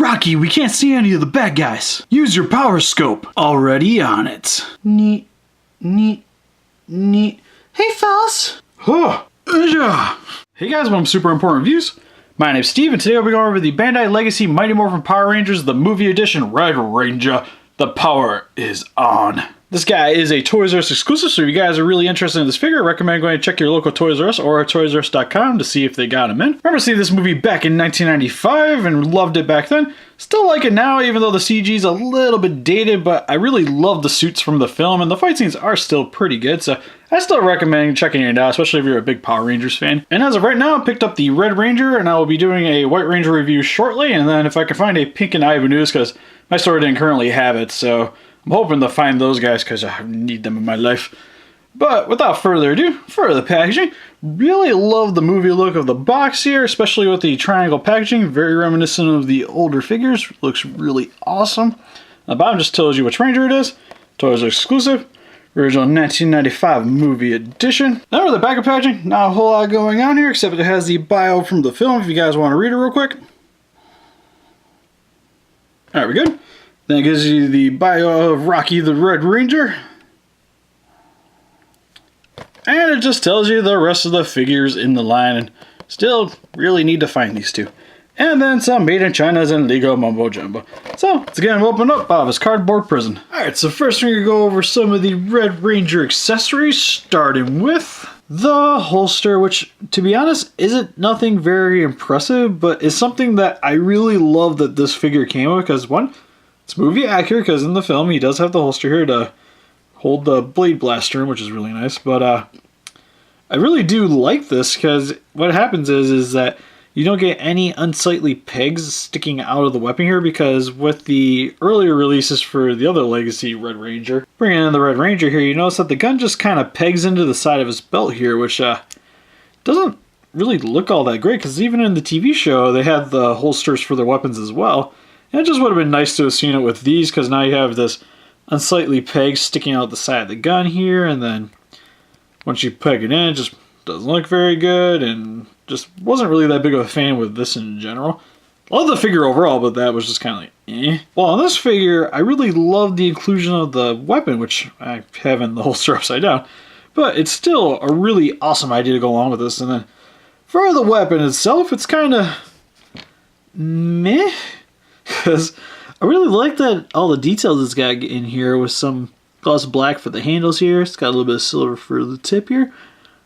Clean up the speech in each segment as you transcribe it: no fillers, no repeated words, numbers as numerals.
Rocky, we can't see any of the bad guys. Use your power scope. Already on it. Neat, neat, neat. Hey, fellas. Huh. Hey guys, welcome to Super Important Reviews. My name's Steve, and today we'll be going over the Bandai Legacy Mighty Morphin Power Rangers, the movie edition Red Ranger. The power is on. This guy is a Toys R Us exclusive, so if you guys are really interested in this figure, I recommend going to check your local Toys R Us or toysrus.com to see if they got him in. Remember seeing this movie back in 1995 and loved it back then. Still like it now, even though the CG's a little bit dated, but I really love the suits from the film, and the fight scenes are still pretty good, so I still recommend checking it out, especially if you're a big Power Rangers fan. And as of right now, I picked up the Red Ranger, and I will be doing a White Ranger review shortly, and then if I can find a Pink and Ivan news, because my store didn't currently have it, so I'm hoping to find those guys because I need them in my life. But without further ado, for the packaging, really love the movie look of the box here, especially with the triangle packaging, very reminiscent of the older figures. Looks really awesome. The bottom just tells you which Ranger it is. Toys R Us exclusive, original 1995 movie edition. Now for the back of packaging, not a whole lot going on here, except it has the bio from the film if you guys want to read it real quick. Alright, we're good. Then it gives you the bio of Rocky the Red Ranger. And it just tells you the rest of the figures in the line, and still really need to find these two. And then some Made in China's and Lego Mumbo Jumbo. So let's get him opened up out of his cardboard prison. Alright, so first we're going to go over some of the Red Ranger accessories, starting with the holster, which to be honest isn't nothing very impressive, but is something that I really love that this figure came with, because one, it's movie accurate, because in the film he does have the holster here to hold the blade blaster in, which is really nice. But I really do like this, because what happens is that you don't get any unsightly pegs sticking out of the weapon here, because with the earlier releases for the other Legacy Red Ranger, bringing in the Red Ranger here, you notice that the gun just kind of pegs into the side of his belt here, which doesn't really look all that great, because even in the TV show they had the holsters for their weapons as well. And it just would have been nice to have seen it with these, because now you have this unsightly peg sticking out the side of the gun here, and then once you peg it in, it just doesn't look very good, and just wasn't really that big of a fan with this in general. Love the figure overall, but that was just kind of like, eh. Well, on this figure, I really love the inclusion of the weapon, which I have in the holster upside down, but it's still a really awesome idea to go along with this. And then for the weapon itself, it's kind of meh, because I really like that all the details it's got in here, with some gloss black for the handles here. It's got a little bit of silver for the tip here,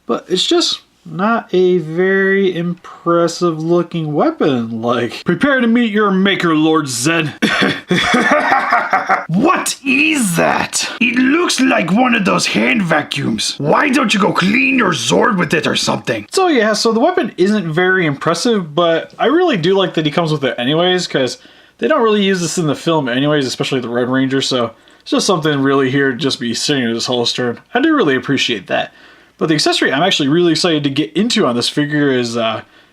but it's just not a very impressive looking weapon. Like, prepare to meet your maker, Lord Zed. What is that? It looks like one of those hand vacuums. Why don't you go clean your Zord with it or something? So yeah, so the weapon isn't very impressive, but I really do like that he comes with it anyways, because they don't really use this in the film anyways, especially the Red Ranger, so it's just something really here to just be sitting in his holster. I do really appreciate that. But the accessory I'm actually really excited to get into on this figure is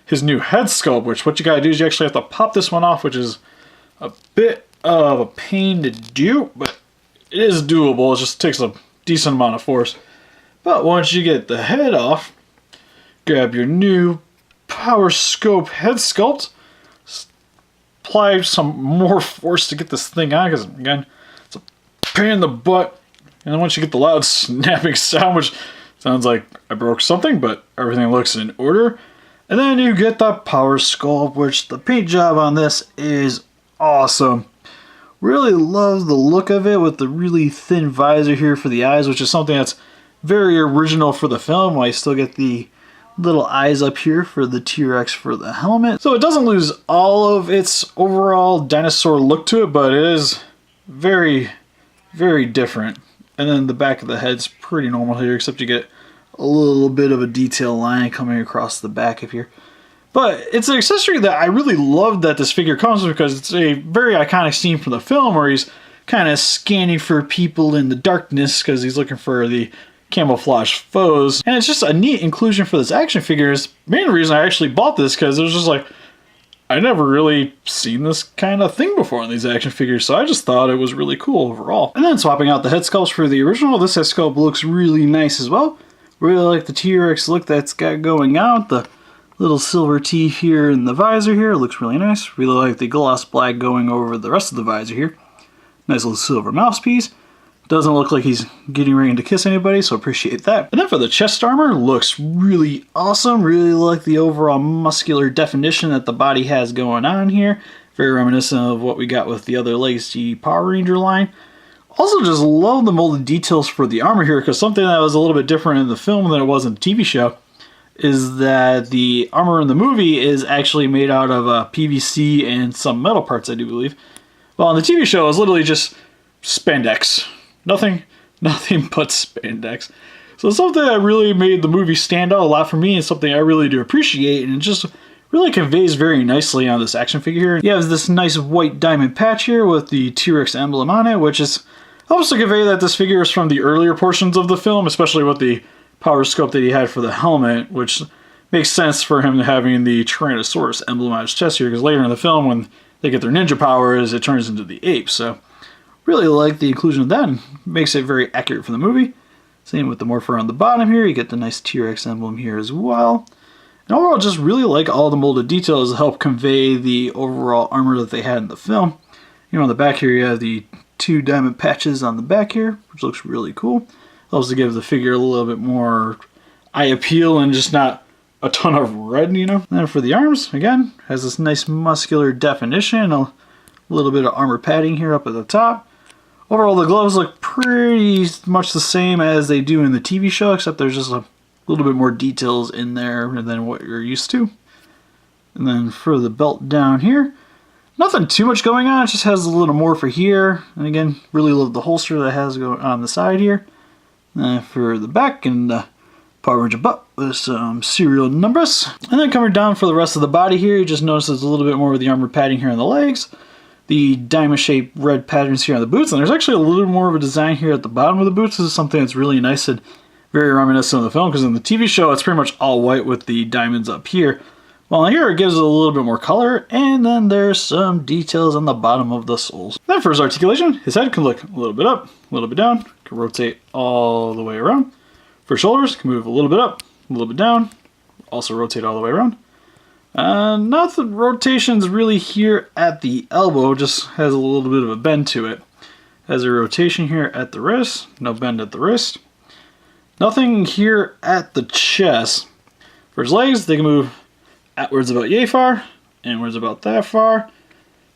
his new head sculpt, which what you gotta do is you actually have to pop this one off, which is a bit of a pain to do, but it is doable. It just takes a decent amount of force. But once you get the head off, grab your new Power Scope head sculpt, apply some more force to get this thing on, because again, it's a pain in the butt. And then once you get the loud snapping sound, which sounds like I broke something, but everything looks in order. And then you get the Power Sculpt, which the paint job on this is awesome. Really love the look of it with the really thin visor here for the eyes, which is something that's very original for the film, while you still get the little eyes up here for the T-Rex for the helmet. So it doesn't lose all of its overall dinosaur look to it, but it is very, very different. And then the back of the head's pretty normal here, except you get a little bit of a detail line coming across the back of here. But it's an accessory that I really love that this figure comes with, because it's a very iconic scene from the film where he's kind of scanning for people in the darkness because he's looking for the camouflage foes. And it's just a neat inclusion for this action figure. It's the main reason I actually bought this, because it was just like, I never really seen this kind of thing before in these action figures, so I just thought it was really cool overall. And then swapping out the head sculpts for the original, this head sculpt looks really nice as well. Really like the T-Rex look that's got going on, the Little silver teeth here in the visor here. It looks really nice. Really like the gloss black going over the rest of the visor here. Nice little silver mouthpiece. Doesn't look like he's getting ready to kiss anybody, so appreciate that. And then for the chest armor, looks really awesome. Really like the overall muscular definition that the body has going on here. Very reminiscent of what we got with the other Legacy Power Ranger line. Also just love the molded details for the armor here, because something that was a little bit different in the film than it was in the TV show is that the armor in the movie is actually made out of PVC and some metal parts, I do believe. Well, in the TV show, it was literally just spandex. Nothing but spandex. So something that really made the movie stand out a lot for me and something I really do appreciate, and it just really conveys very nicely on this action figure here. You have this nice white diamond patch here with the T-Rex emblem on it, which helps to convey that this figure is from the earlier portions of the film, especially with the power sculpt that he had for the helmet, which makes sense for him having the Tyrannosaurus emblem on his chest here, because later in the film, when they get their ninja powers, it turns into the ape. So really like the inclusion of that, and makes it very accurate for the movie. Same with the morpher on the bottom here. You get the nice T-Rex emblem here as well. And overall, just really like all the molded details to help convey the overall armor that they had in the film. You know, on the back here, you have the 2 diamond patches on the back here, which looks really cool. Helps to give the figure a little bit more eye appeal and just not a ton of red, you know. And then for the arms, again, has this nice muscular definition, a little bit of armor padding here up at the top. Overall, the gloves look pretty much the same as they do in the TV show, except there's just a little bit more details in there than what you're used to. And then for the belt down here, nothing too much going on. It just has a little more for here. And again, really love the holster that has going on the side here. For the back, and Power Ranger butt with some serial numbers. And then coming down for the rest of the body here, you just notice there's a little bit more of the armor padding here on the legs. The diamond-shaped red patterns here on the boots. And there's actually a little more of a design here at the bottom of the boots. This is something that's really nice and very reminiscent of the film, because in the TV show, it's pretty much all white with the diamonds up here. Well, here it gives it a little bit more color, and then there's some details on the bottom of the soles. Then for his articulation, his head can look a little bit up, a little bit down, can rotate all the way around. For shoulders, can move a little bit up, a little bit down, also rotate all the way around. Not the rotations really here at the elbow, just has a little bit of a bend to it. Has a rotation here at the wrist, no bend at the wrist. Nothing here at the chest. For his legs, they can move outwards about yay far, inwards about that far.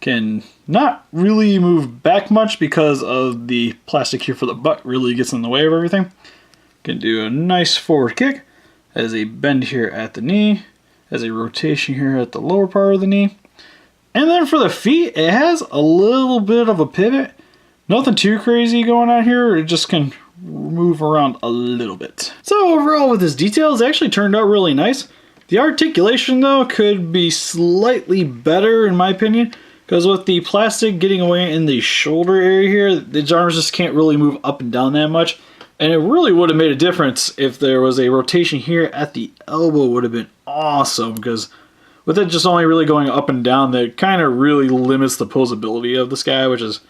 Can not really move back much because of the plastic here for the butt really gets in the way of everything. Can do a nice forward kick. Has a bend here at the knee. Has a rotation here at the lower part of the knee. And then for the feet, it has a little bit of a pivot. Nothing too crazy going on here. It just can move around a little bit. So overall with his details, it actually turned out really nice. The articulation though could be slightly better in my opinion, because with the plastic getting away in the shoulder area here, the arms just can't really move up and down that much. And it really would have made a difference if there was a rotation here at the elbow. Would have been awesome, because with it just only really going up and down, that kind of really limits the posability of this guy, which is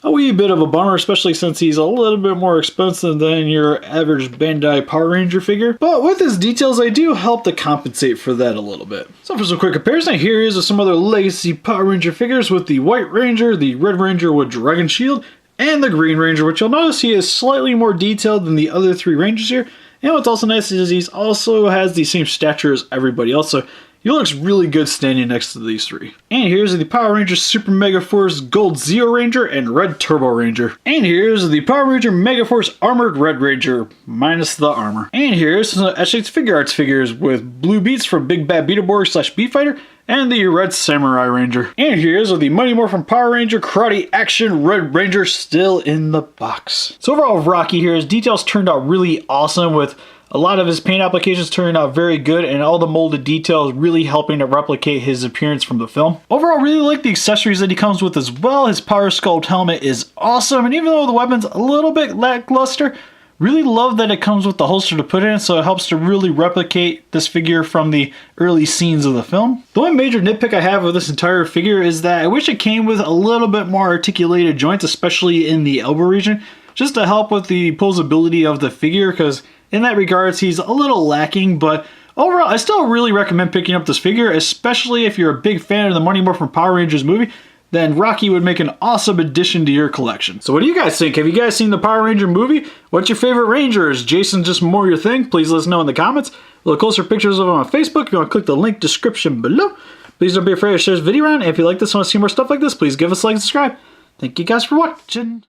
a wee bit of a bummer, especially since he's a little bit more expensive than your average Bandai Power Ranger figure. But with his details, they do help to compensate for that a little bit. So for some quick comparison, here is some other Legacy Power Ranger figures with the White Ranger, the Red Ranger with Dragon Shield, and the Green Ranger, which you'll notice he is slightly more detailed than the other 3 Rangers here. And what's also nice is he also has the same stature as everybody else, so he looks really good standing next to these 3. And here's the Power Ranger Super Mega Force Gold Zeo Ranger and Red Turbo Ranger. And here's the Power Ranger Mega Force Armored Red Ranger, minus the armor. And here's some SH's Figure Arts figures with blue beats from Big Bad Beetleborg / Beat Fighter, and the Red Samurai Ranger. And here's the Mighty Morphin Power Ranger Karate Action Red Ranger still in the box. So overall, Rocky here, his details turned out really awesome, with a lot of his paint applications turning out very good, and all the molded details really helping to replicate his appearance from the film. Overall, really like the accessories that he comes with as well. His Power Sculpt helmet is awesome, and even though the weapon's a little bit lackluster, really love that it comes with the holster to put in, so it helps to really replicate this figure from the early scenes of the film. The one major nitpick I have with this entire figure is that I wish it came with a little bit more articulated joints, especially in the elbow region, just to help with the posability of the figure, because in that regards, he's a little lacking, but Overall, I still really recommend picking up this figure, especially if you're a big fan of the Mighty Morphin Power Rangers movie. Then Rocky would make an awesome addition to your collection. So what do you guys think? Have you guys seen the Power Ranger movie? What's your favorite Ranger? Is Jason just more your thing? Please let us know in the comments. A little closer pictures of him on Facebook. If you want to click the link description below. Please don't be afraid to share this video around. If you like this and want to see more stuff like this, please give us a like and subscribe. Thank you guys for watching.